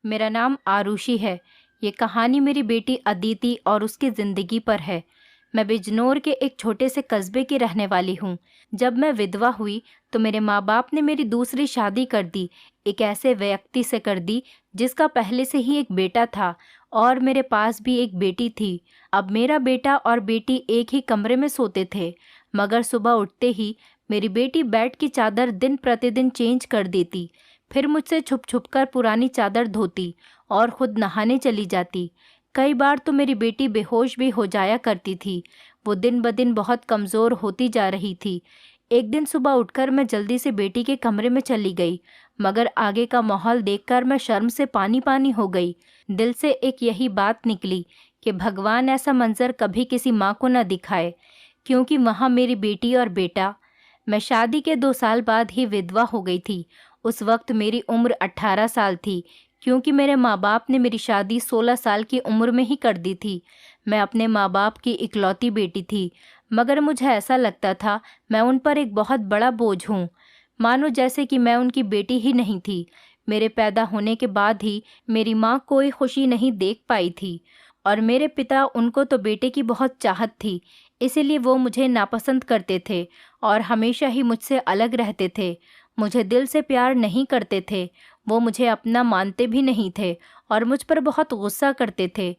मेरा नाम आरुषि है। ये कहानी मेरी बेटी अदिति और उसकी ज़िंदगी पर है। मैं बिजनौर के एक छोटे से कस्बे की रहने वाली हूँ। जब मैं विधवा हुई तो मेरे माँ बाप ने मेरी दूसरी शादी कर दी। एक ऐसे व्यक्ति से कर दी जिसका पहले से ही एक बेटा था और मेरे पास भी एक बेटी थी। अब मेरा बेटा और बेटी एक ही कमरे में सोते थे, मगर सुबह उठते ही मेरी बेटी बेड की चादर दिन प्रतिदिन चेंज कर देती, फिर मुझसे छुप छुप कर पुरानी चादर धोती और खुद नहाने चली जाती। कई बार तो मेरी बेटी बेहोश भी हो जाया करती थी। वो दिन ब दिन बहुत कमज़ोर होती जा रही थी। एक दिन सुबह उठकर मैं जल्दी से बेटी के कमरे में चली गई, मगर आगे का माहौल देखकर मैं शर्म से पानी पानी हो गई। दिल से एक यही बात निकली कि भगवान ऐसा मंजर कभी किसी माँ को न दिखाए, क्योंकि वहाँ मेरी बेटी और बेटा। मैं शादी के 2 साल बाद ही विधवा हो गई थी। उस वक्त मेरी उम्र 18 साल थी, क्योंकि मेरे माँ बाप ने मेरी शादी 16 साल की उम्र में ही कर दी थी। मैं अपने माँ बाप की इकलौती बेटी थी, मगर मुझे ऐसा लगता था मैं उन पर एक बहुत बड़ा बोझ हूँ, मानो जैसे कि मैं उनकी बेटी ही नहीं थी। मेरे पैदा होने के बाद ही मेरी माँ कोई खुशी नहीं देख पाई थी और मेरे पिता, उनको तो बेटे की बहुत चाहत थी, इसीलिए वो मुझे नापसंद करते थे और हमेशा ही मुझसे अलग रहते थे। मुझे दिल से प्यार नहीं करते थे। वो मुझे अपना मानते भी नहीं थे और मुझ पर बहुत गुस्सा करते थे।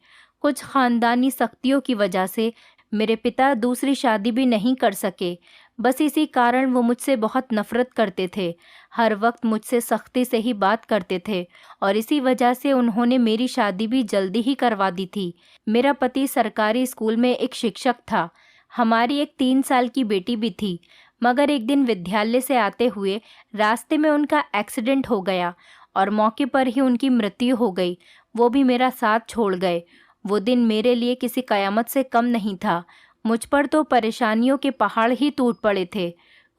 कुछ ख़ानदानी सख्तियों की वजह से मेरे पिता दूसरी शादी भी नहीं कर सके। बस इसी कारण वो मुझसे बहुत नफ़रत करते थे। हर वक्त मुझसे सख्ती से ही बात करते थे और इसी वजह से उन्होंने मेरी शादी भी जल्दी ही करवा दी थी। मेरा पति सरकारी स्कूल में एक शिक्षक था। हमारी एक 3 साल की बेटी भी थी, मगर एक दिन विद्यालय से आते हुए रास्ते में उनका एक्सीडेंट हो गया और मौके पर ही उनकी मृत्यु हो गई। वो भी मेरा साथ छोड़ गए। वो दिन मेरे लिए किसी कयामत से कम नहीं था। मुझ पर तो परेशानियों के पहाड़ ही टूट पड़े थे।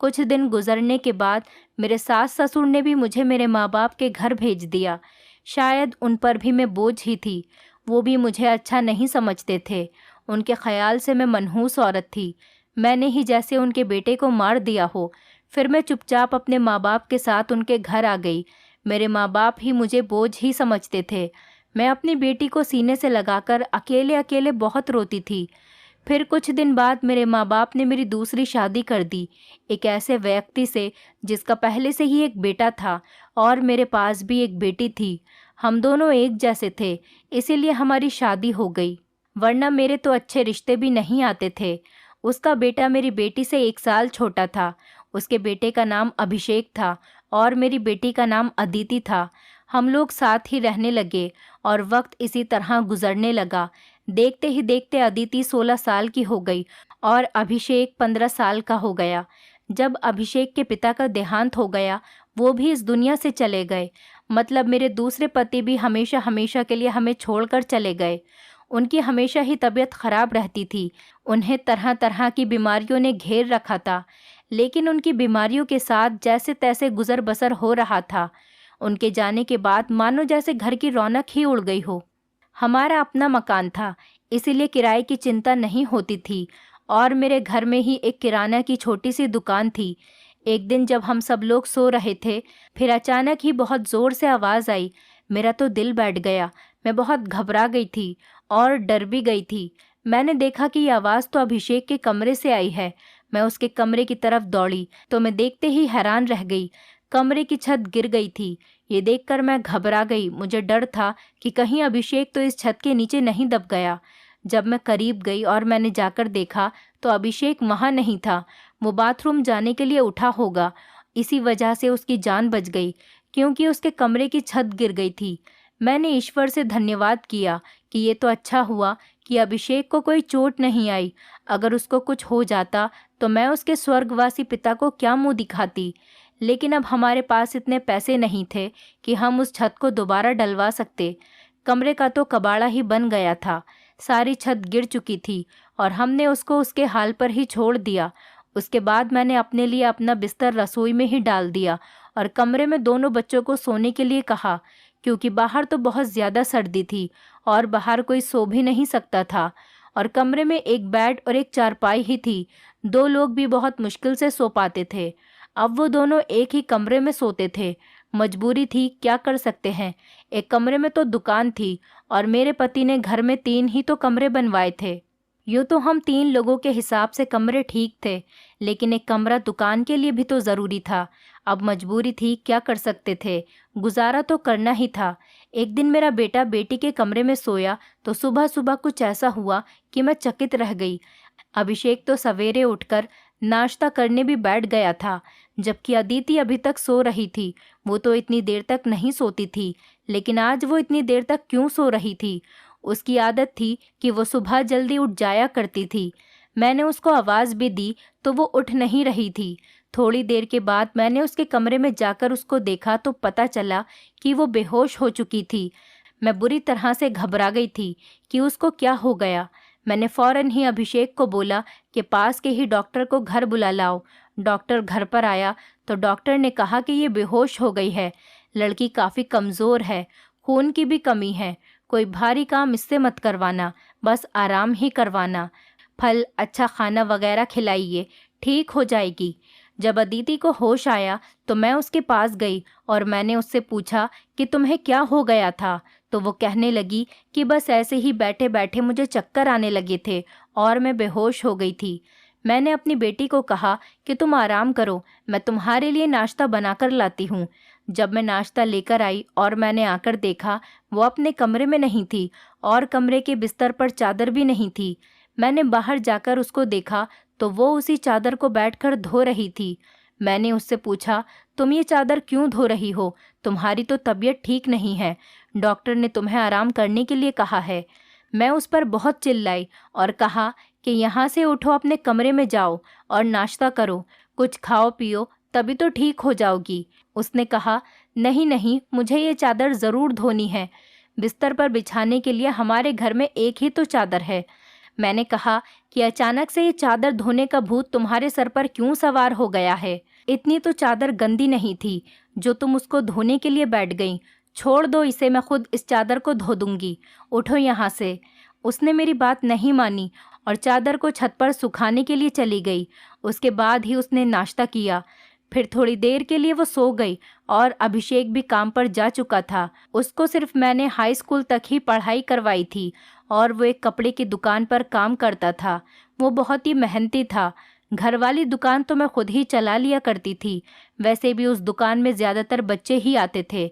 कुछ दिन गुजरने के बाद मेरे सास ससुर ने भी मुझे मेरे माँ बाप के घर भेज दिया। शायद उन पर भी मैं बोझ ही थी। वो भी मुझे अच्छा नहीं समझते थे। उनके ख्याल से मैं मनहूस औरत थी। मैंने ही जैसे उनके बेटे को मार दिया हो। फिर मैं चुपचाप अपने माँ बाप के साथ उनके घर आ गई। मेरे माँ बाप ही मुझे बोझ ही समझते थे। मैं अपनी बेटी को सीने से लगाकर अकेले अकेले बहुत रोती थी। फिर कुछ दिन बाद मेरे माँ बाप ने मेरी दूसरी शादी कर दी, एक ऐसे व्यक्ति से जिसका पहले से ही एक बेटा था और मेरे पास भी एक बेटी थी। हम दोनों एक जैसे थे, इसीलिए हमारी शादी हो गई, वरना मेरे तो अच्छे रिश्ते भी नहीं आते थे। उसका बेटा मेरी बेटी से 1 साल छोटा था। उसके बेटे का नाम अभिषेक था और मेरी बेटी का नाम अदिति था। हम लोग साथ ही रहने लगे और वक्त इसी तरह गुजरने लगा। देखते ही देखते अदिति 16 साल की हो गई और अभिषेक 15 साल का हो गया। जब अभिषेक के पिता का देहांत हो गया, वो भी इस दुनिया से चले गए। मतलब मेरे दूसरे पति भी हमेशा हमेशा के लिए हमें छोड़कर चले गए। उनकी हमेशा ही तबीयत खराब रहती थी। उन्हें तरह तरह की बीमारियों ने घेर रखा था, लेकिन उनकी बीमारियों के साथ जैसे तैसे गुजर बसर हो रहा था। उनके जाने के बाद मानो जैसे घर की रौनक ही उड़ गई हो। हमारा अपना मकान था, इसीलिए किराए की चिंता नहीं होती थी और मेरे घर में ही एक किराना की छोटी सी दुकान थी। एक दिन जब हम सब लोग सो रहे थे, फिर अचानक ही बहुत ज़ोर से आवाज़ आई। मेरा तो दिल बैठ गया। मैं बहुत घबरा गई थी और डर भी गई थी। मैंने देखा कि ये आवाज़ तो अभिषेक के कमरे से आई है। मैं उसके कमरे की तरफ दौड़ी तो मैं देखते ही हैरान रह गई। कमरे की छत गिर गई थी। ये देखकर मैं घबरा गई। मुझे डर था कि कहीं अभिषेक तो इस छत के नीचे नहीं दब गया। जब मैं करीब गई और मैंने जाकर देखा तो अभिषेक वहाँ नहीं था। वो बाथरूम जाने के लिए उठा होगा। इसी वजह से उसकी जान बच गई, क्योंकि उसके कमरे की छत गिर गई थी। मैंने ईश्वर से धन्यवाद किया कि ये तो अच्छा हुआ कि अभिषेक को कोई चोट नहीं आई। अगर उसको कुछ हो जाता तो मैं उसके स्वर्गवासी पिता को क्या मुंह दिखाती। लेकिन अब हमारे पास इतने पैसे नहीं थे कि हम उस छत को दोबारा डलवा सकते। कमरे का तो कबाड़ा ही बन गया था। सारी छत गिर चुकी थी और हमने उसको उसके हाल पर ही छोड़ दिया। उसके बाद मैंने अपने लिए अपना बिस्तर रसोई में ही डाल दिया और कमरे में दोनों बच्चों को सोने के लिए कहा, क्योंकि बाहर तो बहुत ज़्यादा सर्दी थी और बाहर कोई सो भी नहीं सकता था। और कमरे में एक बेड और एक चारपाई ही थी। 2 लोग भी बहुत मुश्किल से सो पाते थे। अब वो दोनों एक ही कमरे में सोते थे। मजबूरी थी, क्या कर सकते हैं। एक कमरे में तो दुकान थी और मेरे पति ने घर में 3 ही तो कमरे बनवाए थे। यूँ तो हम 3 लोगों के हिसाब से कमरे ठीक थे, लेकिन एक कमरा दुकान के लिए भी तो ज़रूरी था। अब मजबूरी थी, क्या कर सकते थे, गुजारा तो करना ही था। एक दिन मेरा बेटा बेटी के कमरे में सोया तो सुबह सुबह कुछ ऐसा हुआ कि मैं चकित रह गई। अभिषेक तो सवेरे उठकर नाश्ता करने भी बैठ गया था, जबकि अदिति अभी तक सो रही थी। वो तो इतनी देर तक नहीं सोती थी, लेकिन आज वो इतनी देर तक क्यों सो रही थी? उसकी आदत थी कि वो सुबह जल्दी उठ जाया करती थी। मैंने उसको आवाज़ भी दी तो वो उठ नहीं रही थी। थोड़ी देर के बाद मैंने उसके कमरे में जाकर उसको देखा तो पता चला कि वो बेहोश हो चुकी थी। मैं बुरी तरह से घबरा गई थी कि उसको क्या हो गया। मैंने फ़ौरन ही अभिषेक को बोला कि पास के ही डॉक्टर को घर बुला लाओ। डॉक्टर घर पर आया तो डॉक्टर ने कहा कि ये बेहोश हो गई है। लड़की काफ़ी कमज़ोर है, खून की भी कमी है। कोई भारी काम इससे मत करवाना, बस आराम ही करवाना। फल, अच्छा खाना वगैरह खिलाइए, ठीक हो जाएगी। जब अदिति को होश आया तो मैं उसके पास गई और मैंने उससे पूछा कि तुम्हें क्या हो गया था। तो वो कहने लगी कि बस ऐसे ही बैठे बैठे मुझे चक्कर आने लगे थे और मैं बेहोश हो गई थी। मैंने अपनी बेटी को कहा कि तुम आराम करो, मैं तुम्हारे लिए नाश्ता बनाकर लाती हूँ। जब मैं नाश्ता लेकर आई और मैंने आकर देखा, वो अपने कमरे में नहीं थी और कमरे के बिस्तर पर चादर भी नहीं थी। मैंने बाहर जाकर उसको देखा तो वो उसी चादर को बैठकर धो रही थी। मैंने उससे पूछा, तुम ये चादर क्यों धो रही हो? तुम्हारी तो तबीयत ठीक नहीं है, डॉक्टर ने तुम्हें आराम करने के लिए कहा है। मैं उस पर बहुत चिल्लाई और कहा कि यहाँ से उठो, अपने कमरे में जाओ और नाश्ता करो, कुछ खाओ पियो, तभी तो ठीक हो जाओगी। उसने कहा, नहीं नहीं, मुझे ये चादर ज़रूर धोनी है। बिस्तर पर बिछाने के लिए हमारे घर में एक ही तो चादर है। मैंने कहा कि अचानक से ये चादर धोने का भूत तुम्हारे सर पर क्यों सवार हो गया है? इतनी तो चादर गंदी नहीं थी जो तुम उसको धोने के लिए बैठ गई। छोड़ दो इसे, मैं खुद इस चादर को धो दूंगी, उठो यहाँ से। उसने मेरी बात नहीं मानी और चादर को छत पर सुखाने के लिए चली गई। उसके बाद ही उसने नाश्ता किया। फिर थोड़ी देर के लिए वो सो गई और अभिषेक भी काम पर जा चुका था। उसको सिर्फ मैंने हाई स्कूल तक ही पढ़ाई करवाई थी और वो एक कपड़े की दुकान पर काम करता था। वो बहुत ही मेहनती था। घर वाली दुकान तो मैं खुद ही चला लिया करती थी। वैसे भी उस दुकान में ज़्यादातर बच्चे ही आते थे।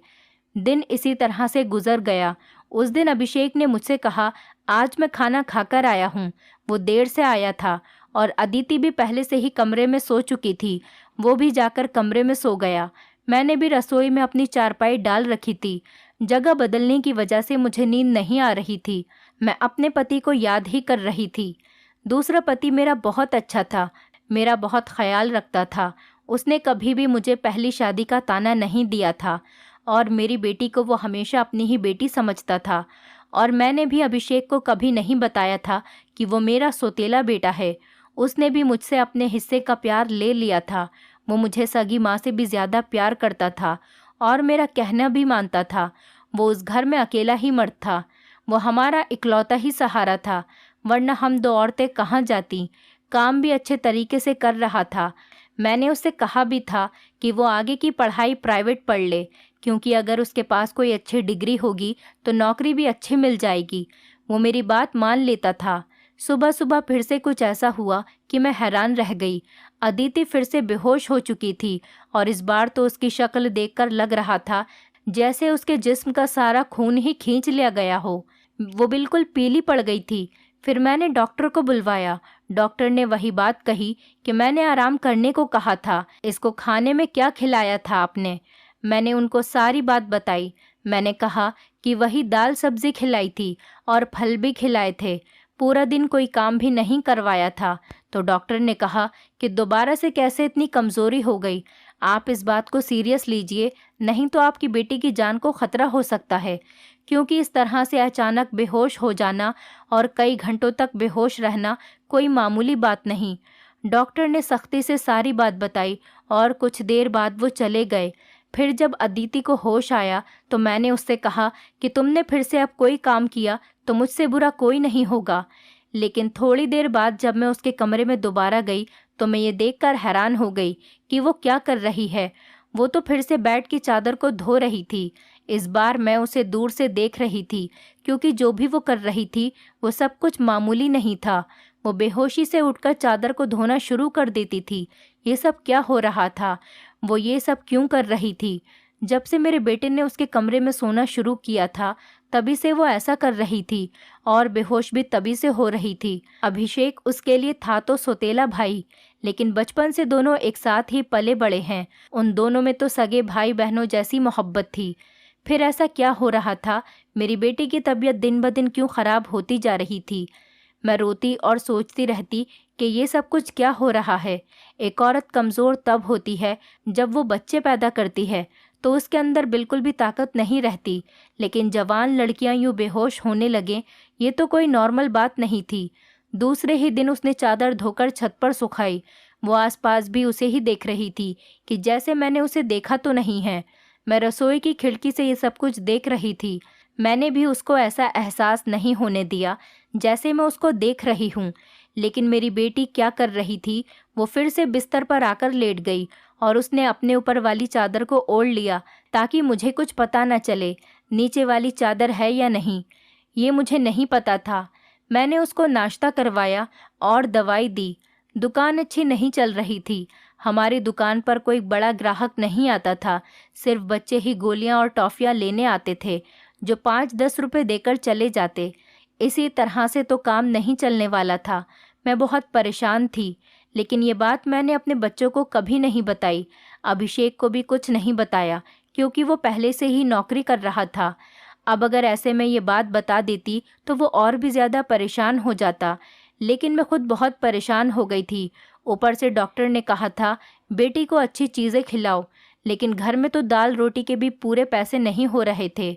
दिन इसी तरह से गुजर गया। उस दिन अभिषेक ने मुझसे कहा, आज मैं खाना खाकर आया हूँ। वो देर से आया था और अदिति भी पहले से ही कमरे में सो चुकी थी। वो भी जाकर कमरे में सो गया। मैंने भी रसोई में अपनी चारपाई डाल रखी थी। जगह बदलने की वजह से मुझे नींद नहीं आ रही थी। मैं अपने पति को याद ही कर रही थी। दूसरा पति मेरा बहुत अच्छा था, मेरा बहुत ख्याल रखता था। उसने कभी भी मुझे पहली शादी का ताना नहीं दिया था और मेरी बेटी को वो हमेशा अपनी ही बेटी समझता था। और मैंने भी अभिषेक को कभी नहीं बताया था कि वो मेरा सौतेला बेटा है। उसने भी मुझसे अपने हिस्से का प्यार ले लिया था। वो मुझे सगी माँ से भी ज़्यादा प्यार करता था और मेरा कहना भी मानता था। वो उस घर में अकेला ही मर्द था। वो हमारा इकलौता ही सहारा था, वरना हम 2 औरतें कहाँ जाती। काम भी अच्छे तरीके से कर रहा था। मैंने उससे कहा भी था कि वो आगे की पढ़ाई प्राइवेट पढ़ ले, क्योंकि अगर उसके पास कोई अच्छी डिग्री होगी तो नौकरी भी अच्छी मिल जाएगी। वो मेरी बात मान लेता था। सुबह सुबह फिर से कुछ ऐसा हुआ कि मैं हैरान रह गई। अदिति फिर से बेहोश हो चुकी थी और इस बार तो उसकी शक्ल देखकर लग रहा था जैसे उसके जिस्म का सारा खून ही खींच लिया गया हो। वो बिल्कुल पीली पड़ गई थी। फिर मैंने डॉक्टर को बुलवाया। डॉक्टर ने वही बात कही कि मैंने आराम करने को कहा था। इसको खाने में क्या खिलाया था आपने? मैंने उनको सारी बात बताई। मैंने कहा कि वही दाल सब्जी खिलाई थी और फल भी खिलाए थे। पूरा दिन कोई काम भी नहीं करवाया था। तो डॉक्टर ने कहा कि दोबारा से कैसे इतनी कमज़ोरी हो गई। आप इस बात को सीरियस लीजिए, नहीं तो आपकी बेटी की जान को खतरा हो सकता है, क्योंकि इस तरह से अचानक बेहोश हो जाना और कई घंटों तक बेहोश रहना कोई मामूली बात नहीं। डॉक्टर ने सख्ती से सारी बात बताई और कुछ देर बाद वो चले गए। फिर जब अदिति को होश आया तो मैंने उससे कहा कि तुमने फिर से अब कोई काम किया तो मुझसे बुरा कोई नहीं होगा। लेकिन थोड़ी देर बाद जब मैं उसके कमरे में दोबारा गई तो मैं ये देखकर हैरान हो गई कि वो क्या कर रही है। वो तो फिर से बैठ के चादर को धो रही थी। इस बार मैं उसे दूर से देख रही थी, क्योंकि जो भी वो कर रही थी वो सब कुछ मामूली नहीं था। वो बेहोशी से उठकर चादर को धोना शुरू कर देती थी। ये सब क्या हो रहा था? वो ये सब क्यों कर रही थी? जब से मेरे बेटे ने उसके कमरे में सोना शुरू किया था, तभी से वो ऐसा कर रही थी, और बेहोश भी तभी से हो रही थी। अभिषेक उसके लिए था तो सौतेला भाई, लेकिन बचपन से दोनों एक साथ ही पले बड़े हैं। उन दोनों में तो सगे भाई बहनों जैसी मोहब्बत थी। फिर ऐसा क्या हो रहा था? मेरी बेटी की तबीयत दिन ब दिन क्यों खराब होती जा रही थी? मैं रोती और सोचती रहती कि ये सब कुछ क्या हो रहा है। एक औरत कमज़ोर तब होती है जब वो बच्चे पैदा करती है, तो उसके अंदर बिल्कुल भी ताकत नहीं रहती। लेकिन जवान लड़कियां यूँ बेहोश होने लगें, ये तो कोई नॉर्मल बात नहीं थी। दूसरे ही दिन उसने चादर धोकर छत पर सुखाई। वो आसपास भी उसे ही देख रही थी कि जैसे मैंने उसे देखा तो नहीं है। मैं रसोई की खिड़की से ये सब कुछ देख रही थी। मैंने भी उसको ऐसा एहसास नहीं होने दिया जैसे मैं उसको देख रही हूँ। लेकिन मेरी बेटी क्या कर रही थी? वो फिर से बिस्तर पर आकर लेट गई और उसने अपने ऊपर वाली चादर को ओढ़ लिया, ताकि मुझे कुछ पता न चले नीचे वाली चादर है या नहीं। ये मुझे नहीं पता था। मैंने उसको नाश्ता करवाया और दवाई दी। दुकान अच्छी नहीं चल रही थी। हमारी दुकान पर कोई बड़ा ग्राहक नहीं आता था। सिर्फ बच्चे ही गोलियां और टॉफ़ियां लेने आते थे, जो 5-10 रुपए देकर चले जाते। इसी तरह से तो काम नहीं चलने वाला था। मैं बहुत परेशान थी, लेकिन ये बात मैंने अपने बच्चों को कभी नहीं बताई। अभिषेक को भी कुछ नहीं बताया, क्योंकि वो पहले से ही नौकरी कर रहा था। अब अगर ऐसे में ये बात बता देती तो वो और भी ज़्यादा परेशान हो जाता। लेकिन मैं खुद बहुत परेशान हो गई थी। ऊपर से डॉक्टर ने कहा था बेटी को अच्छी चीज़ें खिलाओ, लेकिन घर में तो दाल रोटी के भी पूरे पैसे नहीं हो रहे थे।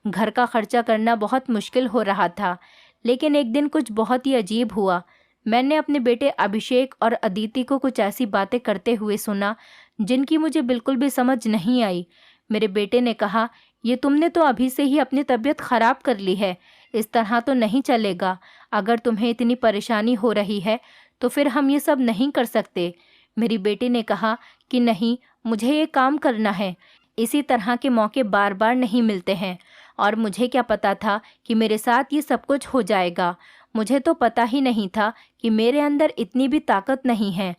घर का खर्चा करना बहुत मुश्किल हो रहा था। लेकिन एक दिन कुछ बहुत ही अजीब हुआ। मैंने अपने बेटे अभिषेक और अदिति को कुछ ऐसी बातें करते हुए सुना जिनकी मुझे बिल्कुल भी समझ नहीं आई। मेरे बेटे ने कहा, ये तुमने तो अभी से ही अपनी तबीयत खराब कर ली है। इस तरह तो नहीं चलेगा। अगर तुम्हें इतनी परेशानी हो रही है तो फिर हम ये सब नहीं कर सकते। मेरी बेटी ने कहा कि नहीं, मुझे ये काम करना है। इसी तरह के मौके बार बार नहीं मिलते हैं, और मुझे क्या पता था कि मेरे साथ ये सब कुछ हो जाएगा। मुझे तो पता ही नहीं था कि मेरे अंदर इतनी भी ताकत नहीं है।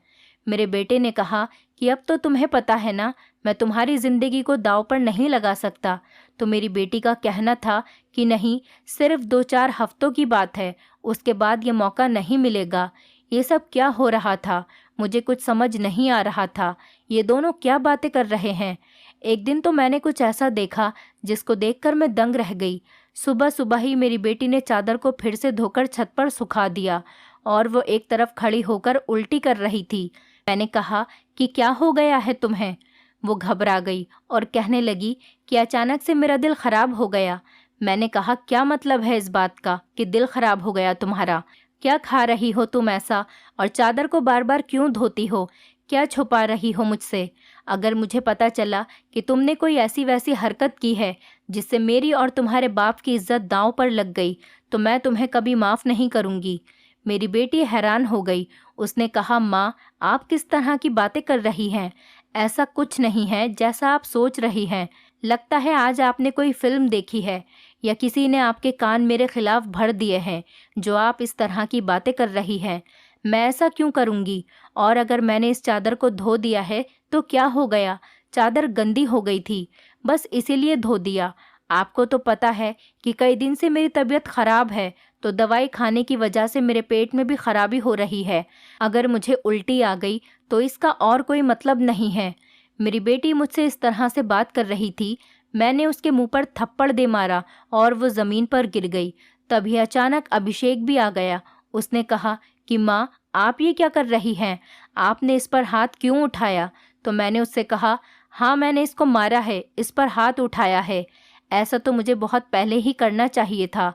मेरे बेटे ने कहा कि अब तो तुम्हें पता है ना, मैं तुम्हारी ज़िंदगी को दांव पर नहीं लगा सकता। तो मेरी बेटी का कहना था कि नहीं, सिर्फ 2-4 हफ्तों की बात है, उसके बाद ये मौका नहीं मिलेगा। ये सब क्या हो रहा था? मुझे कुछ समझ नहीं आ रहा था। ये दोनों क्या बातें कर रहे हैं? एक दिन तो मैंने कुछ ऐसा देखा जिसको देखकर मैं दंग रह गई। सुबह सुबह ही मेरी बेटी ने चादर को फिर से धोकर छत पर सुखा दिया, और वो एक तरफ खड़ी होकर उल्टी कर रही थी। मैंने कहा कि क्या हो गया है तुम्हें? वो घबरा गई और कहने लगी कि अचानक से मेरा दिल खराब हो गया। मैंने कहा, क्या मतलब है इस बात का कि दिल खराब हो गया तुम्हारा? क्या खा रही हो तुम ऐसा, और चादर को बार बार क्यों धोती हो? क्या छुपा रही हो मुझसे? अगर मुझे पता चला कि तुमने कोई ऐसी वैसी हरकत की है जिससे मेरी और तुम्हारे बाप की इज्जत दांव पर लग गई, तो मैं तुम्हें कभी माफ़ नहीं करूँगी। मेरी बेटी हैरान हो गई। उसने कहा, माँ, आप किस तरह की बातें कर रही हैं? ऐसा कुछ नहीं है जैसा आप सोच रही हैं। लगता है आज आपने कोई फिल्म देखी है, या किसी ने आपके कान मेरे खिलाफ भर दिए हैं जो आप इस तरह की बातें कर रही हैं। मैं ऐसा क्यों करूँगी? और अगर मैंने इस चादर को धो दिया है तो क्या हो गया? चादर गंदी हो गई थी, बस इसीलिए धो दिया। आपको तो पता है कि कई दिन से मेरी तबीयत खराब है, तो दवाई खाने की वजह से मेरे पेट में भी खराबी हो रही है। अगर मुझे उल्टी आ गई तो इसका और कोई मतलब नहीं है। मेरी बेटी मुझसे इस तरह से बात कर रही थी। मैंने उसके मुंह पर थप्पड़ दे मारा और वो ज़मीन पर गिर गई। तभी अचानक अभिषेक भी आ गया। उसने कहा कि माँ, आप ये क्या कर रही हैं? आपने इस पर हाथ क्यों उठाया? तो मैंने उससे कहा, हाँ, मैंने इसको मारा है, इस पर हाथ उठाया है। ऐसा तो मुझे बहुत पहले ही करना चाहिए था,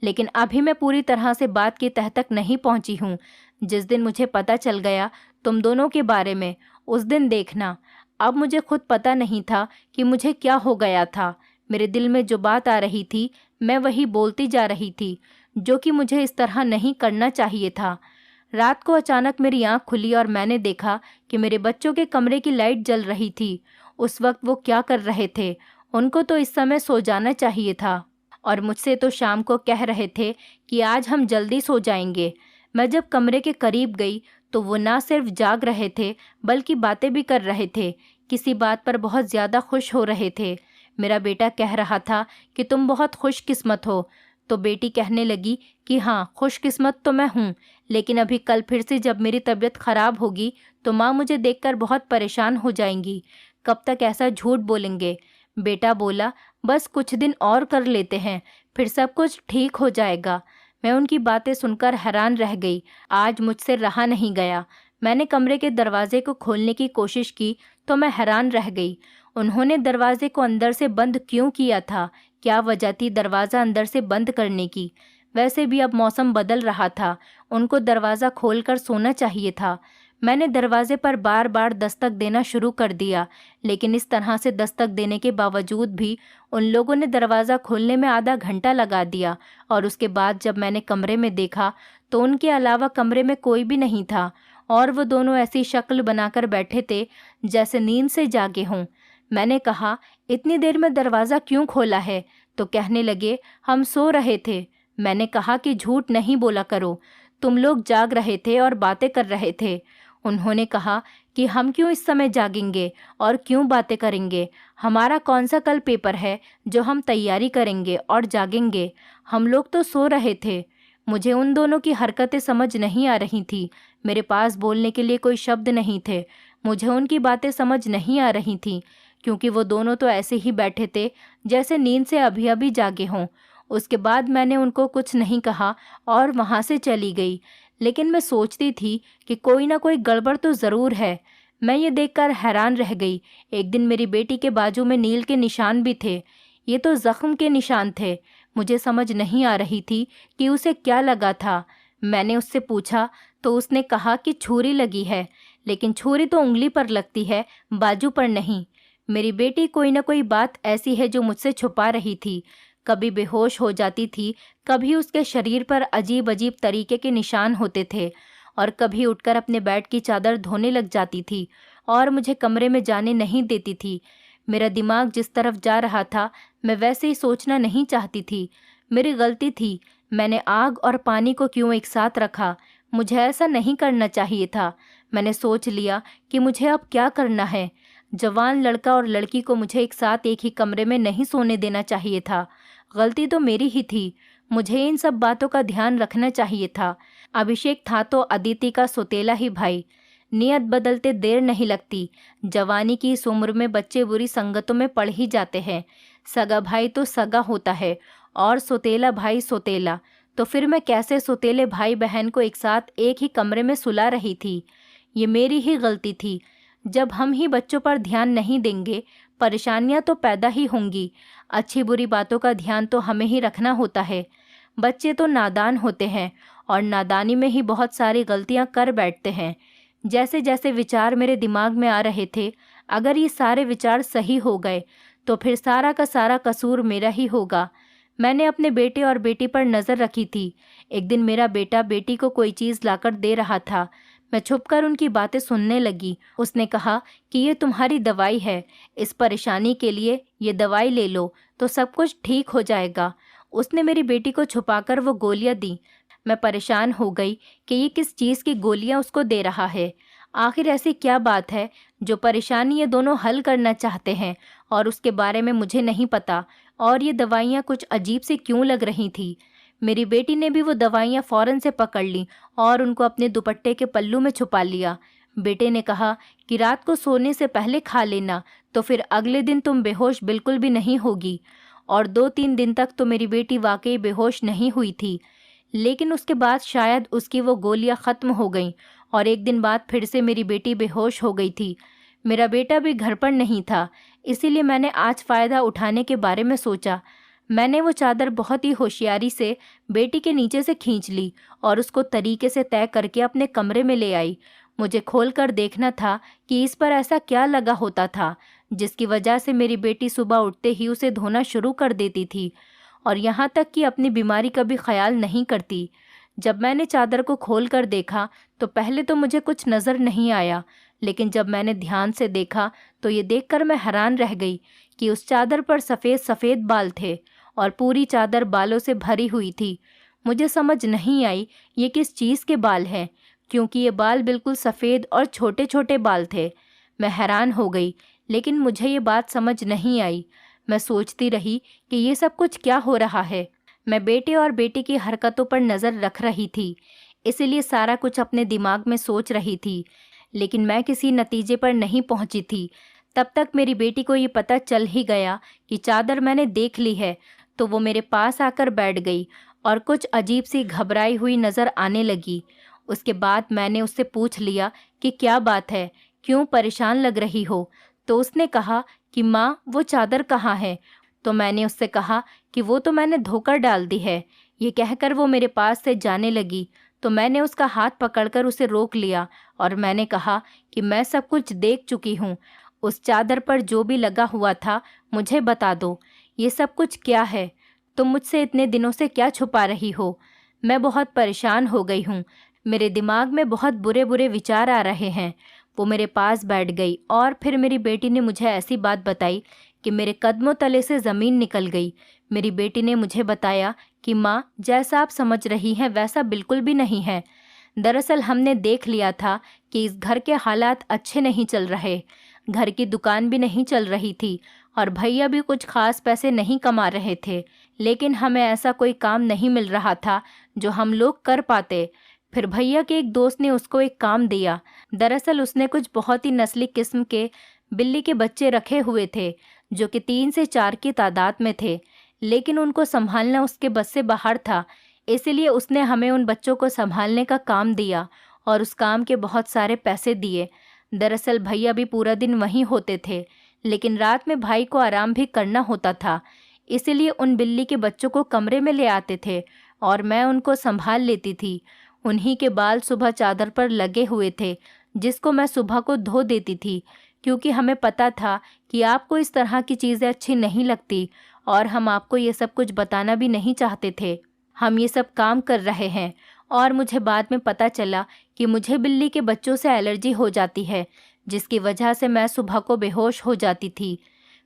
लेकिन अभी मैं पूरी तरह से बात की तह तक नहीं पहुंची हूँ। जिस दिन मुझे पता चल गया तुम दोनों के बारे में, उस दिन देखना। अब मुझे खुद पता नहीं था कि मुझे क्या हो गया था। मेरे दिल में जो बात आ रही थी मैं वही बोलती जा रही थी, जो कि मुझे इस तरह नहीं करना चाहिए था। रात को अचानक मेरी आंख खुली और मैंने देखा कि मेरे बच्चों के कमरे की लाइट जल रही थी। उस वक्त वो क्या कर रहे थे? उनको तो इस समय सो जाना चाहिए था और मुझसे तो शाम को कह रहे थे कि आज हम जल्दी सो जाएंगे। मैं जब कमरे के करीब गई तो वो ना सिर्फ जाग रहे थे बल्कि बातें भी कर रहे थे। किसी बात पर बहुत ज़्यादा खुश हो रहे थे। मेरा बेटा कह रहा था कि तुम बहुत खुशकिस्मत हो, तो बेटी कहने लगी कि हाँ, खुशकिस्मत तो मैं हूँ, लेकिन अभी कल फिर से जब मेरी तबीयत ख़राब होगी तो माँ मुझे देखकर बहुत परेशान हो जाएंगी। कब तक ऐसा झूठ बोलेंगे? बेटा बोला, बस कुछ दिन और कर लेते हैं, फिर सब कुछ ठीक हो जाएगा। मैं उनकी बातें सुनकर हैरान रह गई। आज मुझसे रहा नहीं गया। मैंने कमरे के दरवाजे को खोलने की कोशिश की तो मैं हैरान रह गई। उन्होंने दरवाजे को अंदर से बंद क्यों किया था? क्या वजह थी दरवाज़ा अंदर से बंद करने की? वैसे भी अब मौसम बदल रहा था, उनको दरवाज़ा खोलकर सोना चाहिए था। मैंने दरवाजे पर बार बार दस्तक देना शुरू कर दिया, लेकिन इस तरह से दस्तक देने के बावजूद भी उन लोगों ने दरवाज़ा खोलने में आधा घंटा लगा दिया। और उसके बाद जब मैंने कमरे में देखा तो उनके अलावा कमरे में कोई भी नहीं था और वो दोनों ऐसी शक्ल बनाकर बैठे थे जैसे नींद से जागे हों। मैंने कहा, इतनी देर में दरवाज़ा क्यों खोला है? तो कहने लगे, हम सो रहे थे। मैंने कहा कि झूठ नहीं बोला करो, तुम लोग जाग रहे थे और बातें कर रहे थे। उन्होंने कहा कि हम क्यों इस समय जागेंगे और क्यों बातें करेंगे? हमारा कौन सा कल पेपर है जो हम तैयारी करेंगे और जागेंगे? हम लोग तो सो रहे थे। मुझे उन दोनों की हरकतें समझ नहीं आ रही थी। मेरे पास बोलने के लिए कोई शब्द नहीं थे। मुझे उनकी बातें समझ नहीं आ रही थी क्योंकि वो दोनों तो ऐसे ही बैठे थे जैसे नींद से अभी अभी जागे हों। उसके बाद मैंने उनको कुछ नहीं कहा और वहाँ से चली गई। लेकिन मैं सोचती थी कि कोई ना कोई गड़बड़ तो ज़रूर है। मैं ये देखकर हैरान रह गई। एक दिन मेरी बेटी के बाजू में नील के निशान भी थे। ये तो ज़ख्म के निशान थे। मुझे समझ नहीं आ रही थी कि उसे क्या लगा था। मैंने उससे पूछा तो उसने कहा कि छुरी लगी है, लेकिन छुरी तो उंगली पर लगती है, बाजू पर नहीं। मेरी बेटी कोई ना कोई बात ऐसी है जो मुझसे छुपा रही थी। कभी बेहोश हो जाती थी, कभी उसके शरीर पर अजीब अजीब तरीके के निशान होते थे और कभी उठकर अपने बेड की चादर धोने लग जाती थी और मुझे कमरे में जाने नहीं देती थी। मेरा दिमाग जिस तरफ जा रहा था मैं वैसे ही सोचना नहीं चाहती थी। मेरी गलती थी। मैंने आग और पानी को क्यों एक साथ रखा? मुझे ऐसा नहीं करना चाहिए था। मैंने सोच लिया कि मुझे अब क्या करना है। जवान लड़का और लड़की को मुझे एक साथ एक ही कमरे में नहीं सोने देना चाहिए था। गलती तो मेरी ही थी। मुझे इन सब बातों का ध्यान रखना चाहिए था। अभिषेक था तो अदिति का सौतेला ही भाई। नियत बदलते देर नहीं लगती। जवानी की इस उम्र में बच्चे बुरी संगतों में पड़ ही जाते हैं। सगा भाई तो सगा होता है और सौतेला भाई सौतेला। तो फिर मैं कैसे सौतेले भाई बहन को एक साथ एक ही कमरे में सुला रही थी? ये मेरी ही गलती थी। जब हम ही बच्चों पर ध्यान नहीं देंगे, परेशानियां तो पैदा ही होंगी। अच्छी बुरी बातों का ध्यान तो हमें ही रखना होता है। बच्चे तो नादान होते हैं और नादानी में ही बहुत सारी गलतियां कर बैठते हैं। जैसे जैसे विचार मेरे दिमाग में आ रहे थे, अगर ये सारे विचार सही हो गए तो फिर सारा का सारा कसूर मेरा ही होगा। मैंने अपने बेटे और बेटी पर नज़र रखी थी। एक दिन मेरा बेटा बेटी को कोई चीज़ लाकर दे रहा था। मैं छुपकर उनकी बातें सुनने लगी। उसने कहा कि ये तुम्हारी दवाई है, इस परेशानी के लिए ये दवाई ले लो तो सब कुछ ठीक हो जाएगा। उसने मेरी बेटी को छुपाकर वो गोलियां दी। मैं परेशान हो गई कि ये किस चीज़ की गोलियां उसको दे रहा है। आखिर ऐसी क्या बात है जो परेशानी ये दोनों हल करना चाहते हैं और उसके बारे में मुझे नहीं पता। और ये दवाइयाँ कुछ अजीब सी क्यों लग रही थी। मेरी बेटी ने भी वो दवाइयाँ फ़ौरन से पकड़ लीं और उनको अपने दुपट्टे के पल्लू में छुपा लिया। बेटे ने कहा कि रात को सोने से पहले खा लेना, तो फिर अगले दिन तुम बेहोश बिल्कुल भी नहीं होगी। और 2-3 दिन तक तो मेरी बेटी वाकई बेहोश नहीं हुई थी, लेकिन उसके बाद शायद उसकी वो गोलियां ख़त्म हो गईं और एक दिन बाद फिर से मेरी बेटी बेहोश हो गई थी। मेरा बेटा भी घर पर नहीं था, इसीलिए मैंने आज फ़ायदा उठाने के बारे में सोचा। मैंने वो चादर बहुत ही होशियारी से बेटी के नीचे से खींच ली और उसको तरीके से तय करके अपने कमरे में ले आई। मुझे खोलकर देखना था कि इस पर ऐसा क्या लगा होता था जिसकी वजह से मेरी बेटी सुबह उठते ही उसे धोना शुरू कर देती थी और यहाँ तक कि अपनी बीमारी का भी ख्याल नहीं करती। जब मैंने चादर को खोल कर देखा तो पहले तो मुझे कुछ नज़र नहीं आया, लेकिन जब मैंने ध्यान से देखा तो ये देखकर मैं हैरान रह गई कि उस चादर पर सफ़ेद सफ़ेद बाल थे और पूरी चादर बालों से भरी हुई थी। मुझे समझ नहीं आई ये किस चीज़ के बाल हैं, क्योंकि ये बाल बिल्कुल सफ़ेद और छोटे छोटे बाल थे। मैं हैरान हो गई, लेकिन मुझे ये बात समझ नहीं आई। मैं सोचती रही कि ये सब कुछ क्या हो रहा है। मैं बेटे और बेटी की हरकतों पर नज़र रख रही थी, इसीलिए सारा कुछ अपने दिमाग में सोच रही थी, लेकिन मैं किसी नतीजे पर नहीं पहुंची थी। तब तक मेरी बेटी को ये पता चल ही गया कि चादर मैंने देख ली है, तो वो मेरे पास आकर बैठ गई और कुछ अजीब सी घबराई हुई नज़र आने लगी। उसके बाद मैंने उससे पूछ लिया कि क्या बात है, क्यों परेशान लग रही हो। तो उसने कहा कि माँ, वो चादर कहाँ है। तो मैंने उससे कहा कि वो तो मैंने धोकर डाल दी है। ये कहकर वो मेरे पास से जाने लगी, तो मैंने उसका हाथ पकड़कर उसे रोक लिया और मैंने कहा कि मैं सब कुछ देख चुकी हूँ। उस चादर पर जो भी लगा हुआ था मुझे बता दो, ये सब कुछ क्या है? तुम मुझसे इतने दिनों से क्या छुपा रही हो? मैं बहुत परेशान हो गई हूँ। मेरे दिमाग में बहुत बुरे बुरे विचार आ रहे हैं। वो मेरे पास बैठ गई और फिर मेरी बेटी ने मुझे ऐसी बात बताई कि मेरे कदमों तले से ज़मीन निकल गई। मेरी बेटी ने मुझे बताया कि माँ, जैसा आप समझ रही हैं वैसा बिल्कुल भी नहीं है। दरअसल हमने देख लिया था कि इस घर के हालात अच्छे नहीं चल रहे। घर की दुकान भी नहीं चल रही थी और भैया भी कुछ खास पैसे नहीं कमा रहे थे, लेकिन हमें ऐसा कोई काम नहीं मिल रहा था जो हम लोग कर पाते। फिर भैया के एक दोस्त ने उसको एक काम दिया। दरअसल उसने कुछ बहुत ही नस्ली किस्म के बिल्ली के बच्चे रखे हुए थे, जो कि 3 से 4 की तादाद में थे, लेकिन उनको संभालना उसके बस से बाहर था। इसीलिए उसने हमें उन बच्चों को संभालने का काम दिया और उस काम के बहुत सारे पैसे दिए। दरअसल भैया भी पूरा दिन वहीं होते थे, लेकिन रात में भाई को आराम भी करना होता था, इसीलिए उन बिल्ली के बच्चों को कमरे में ले आते थे और मैं उनको संभाल लेती थी। उन्हीं के बाल सुबह चादर पर लगे हुए थे, जिसको मैं सुबह को धो देती थी, क्योंकि हमें पता था कि आपको इस तरह की चीज़ें अच्छी नहीं लगती और हम आपको ये सब कुछ बताना भी नहीं चाहते थे। हम ये सब काम कर रहे हैं और मुझे बाद में पता चला कि मुझे बिल्ली के बच्चों से एलर्जी हो जाती है, जिसकी वजह से मैं सुबह को बेहोश हो जाती थी।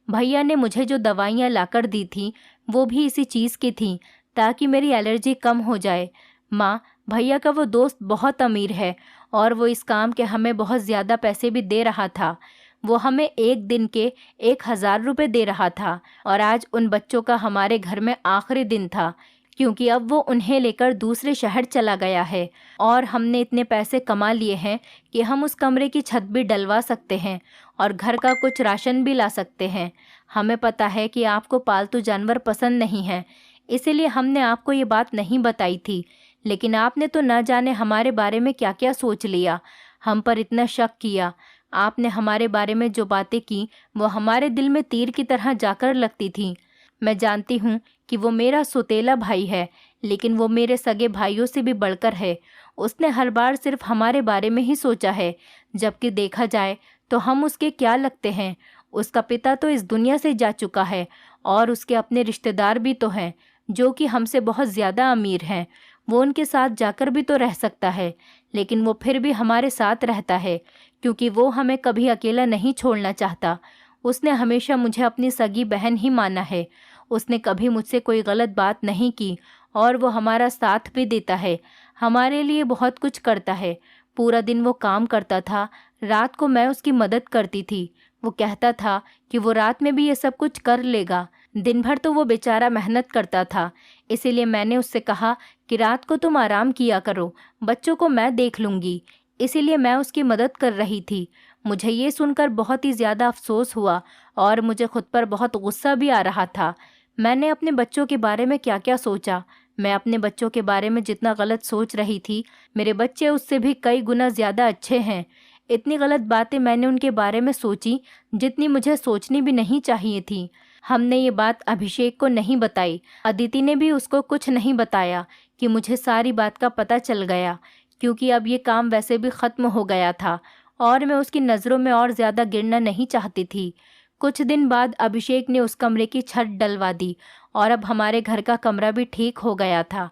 भैया ने मुझे जो दवाइयाँ लाकर दी थी वो भी इसी चीज़ की थी, ताकि मेरी एलर्जी कम हो जाए। माँ, भैया का वो दोस्त बहुत अमीर है और वो इस काम के हमें बहुत ज़्यादा पैसे भी दे रहा था। वो हमें एक दिन के 1000 रुपये दे रहा था और आज उन बच्चों का हमारे घर में आखिरी दिन था, क्योंकि अब वो उन्हें लेकर दूसरे शहर चला गया है और हमने इतने पैसे कमा लिए हैं कि हम उस कमरे की छत भी डलवा सकते हैं और घर का कुछ राशन भी ला सकते हैं। हमें पता है कि आपको पालतू जानवर पसंद नहीं हैं, इसीलिए हमने आपको ये बात नहीं बताई थी, लेकिन आपने तो न जाने हमारे बारे में क्या क्या सोच लिया, हम पर इतना शक किया। आपने हमारे बारे में जो बातें की वो हमारे दिल में तीर की तरह जाकर लगती थीं। मैं जानती हूँ कि वो मेरा सौतेला भाई है, लेकिन वो मेरे सगे भाइयों से भी बढ़कर है। उसने हर बार सिर्फ हमारे बारे में ही सोचा है, जबकि देखा जाए तो हम उसके क्या लगते हैं। उसका पिता तो इस दुनिया से जा चुका है और उसके अपने रिश्तेदार भी तो हैं, जो कि हमसे बहुत ज़्यादा अमीर हैं। वो उनके साथ जाकर भी तो रह सकता है, लेकिन वो फिर भी हमारे साथ रहता है, क्योंकि वो हमें कभी अकेला नहीं छोड़ना चाहता। उसने हमेशा मुझे अपनी सगी बहन ही माना है। उसने कभी मुझसे कोई गलत बात नहीं की और वो हमारा साथ भी देता है, हमारे लिए बहुत कुछ करता है। पूरा दिन वो काम करता था, रात को मैं उसकी मदद करती थी। वो कहता था कि वो रात में भी ये सब कुछ कर लेगा। दिन भर तो वो बेचारा मेहनत करता था, इसीलिए मैंने उससे कहा कि रात को तुम आराम किया करो, बच्चों को मैं देख लूँगी। इसीलिए मैं उसकी मदद कर रही थी। मुझे ये सुनकर बहुत ही ज़्यादा अफसोस हुआ और मुझे खुद पर बहुत गुस्सा भी आ रहा था। मैंने अपने बच्चों के बारे में क्या क्या सोचा। मैं अपने बच्चों के बारे में जितना गलत सोच रही थी, मेरे बच्चे उससे भी कई गुना ज़्यादा अच्छे हैं। इतनी गलत बातें मैंने उनके बारे में सोची जितनी मुझे सोचनी भी नहीं चाहिए थी। हमने ये बात अभिषेक को नहीं बताई। अदिति ने भी उसको कुछ नहीं बताया कि मुझे सारी बात का पता चल गया, क्योंकि अब ये काम वैसे भी ख़त्म हो गया था और मैं उसकी नज़रों में और ज़्यादा गिरना नहीं चाहती थी। कुछ दिन बाद अभिषेक ने उस कमरे की छत डलवा दी और अब हमारे घर का कमरा भी ठीक हो गया था।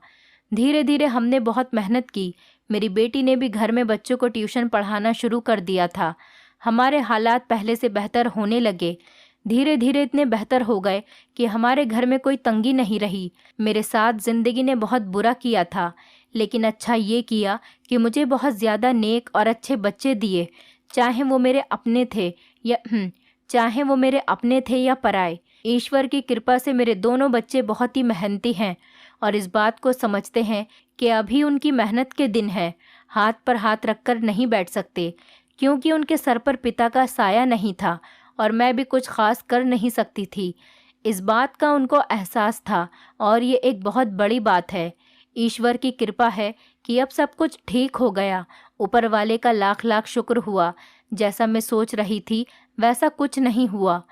धीरे धीरे हमने बहुत मेहनत की, मेरी बेटी ने भी घर में बच्चों को ट्यूशन पढ़ाना शुरू कर दिया था। हमारे हालात पहले से बेहतर होने लगे। धीरे धीरे इतने बेहतर हो गए कि हमारे घर में कोई तंगी नहीं रही। मेरे साथ ज़िंदगी ने बहुत बुरा किया था, लेकिन अच्छा ये किया कि मुझे बहुत ज़्यादा नेक और अच्छे बच्चे दिए, चाहे वो मेरे अपने थे या पराए। ईश्वर की कृपा से मेरे दोनों बच्चे बहुत ही मेहनती हैं और इस बात को समझते हैं कि अभी उनकी मेहनत के दिन हैं। हाथ पर हाथ रखकर नहीं बैठ सकते, क्योंकि उनके सर पर पिता का साया नहीं था और मैं भी कुछ खास कर नहीं सकती थी। इस बात का उनको एहसास था और ये एक बहुत बड़ी बात है। ईश्वर की कृपा है कि अब सब कुछ ठीक हो गया। ऊपर वाले का लाख लाख शुक्र हुआ। जैसा मैं सोच रही थी वैसा कुछ नहीं हुआ,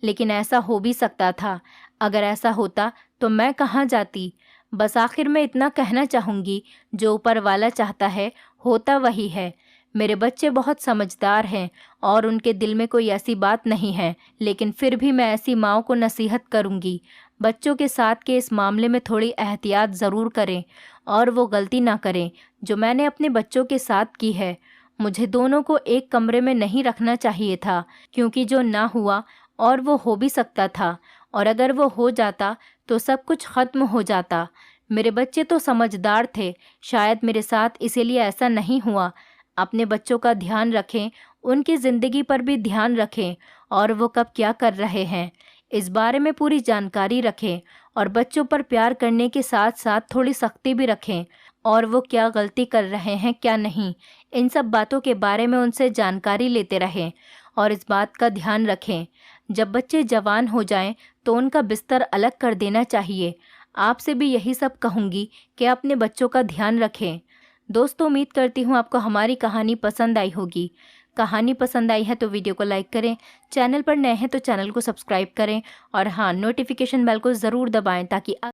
लेकिन ऐसा हो भी सकता था। अगर ऐसा होता तो मैं कहाँ जाती। बस आखिर में इतना कहना चाहूँगी, जो ऊपर वाला चाहता है होता वही है। मेरे बच्चे बहुत समझदार हैं और उनके दिल में कोई ऐसी बात नहीं है, लेकिन फिर भी मैं ऐसी माँओं को नसीहत करूँगी, बच्चों के साथ के इस मामले में थोड़ी एहतियात ज़रूर करें और वो गलती ना करें जो मैंने अपने बच्चों के साथ की है। मुझे दोनों को एक कमरे में नहीं रखना चाहिए था, क्योंकि जो ना हुआ और वो हो भी सकता था, और अगर वो हो जाता तो सब कुछ ख़त्म हो जाता। मेरे बच्चे तो समझदार थे, शायद मेरे साथ इसीलिए ऐसा नहीं हुआ। अपने बच्चों का ध्यान रखें, उनकी ज़िंदगी पर भी ध्यान रखें और वो कब क्या कर रहे हैं इस बारे में पूरी जानकारी रखें, और बच्चों पर प्यार करने के साथ साथ थोड़ी सख्ती भी रखें, और वो क्या गलती कर रहे हैं क्या नहीं, इन सब बातों के बारे में उनसे जानकारी लेते रहें और इस बात का ध्यान रखें। जब बच्चे जवान हो जाएं तो उनका बिस्तर अलग कर देना चाहिए। आपसे भी यही सब कहूँगी कि अपने बच्चों का ध्यान रखें। दोस्तों, उम्मीद करती हूँ आपको हमारी कहानी पसंद आई होगी। कहानी पसंद आई है तो वीडियो को लाइक करें, चैनल पर नए हैं तो चैनल को सब्सक्राइब करें और हाँ, नोटिफिकेशन बेल को ज़रूर दबाएं ताकि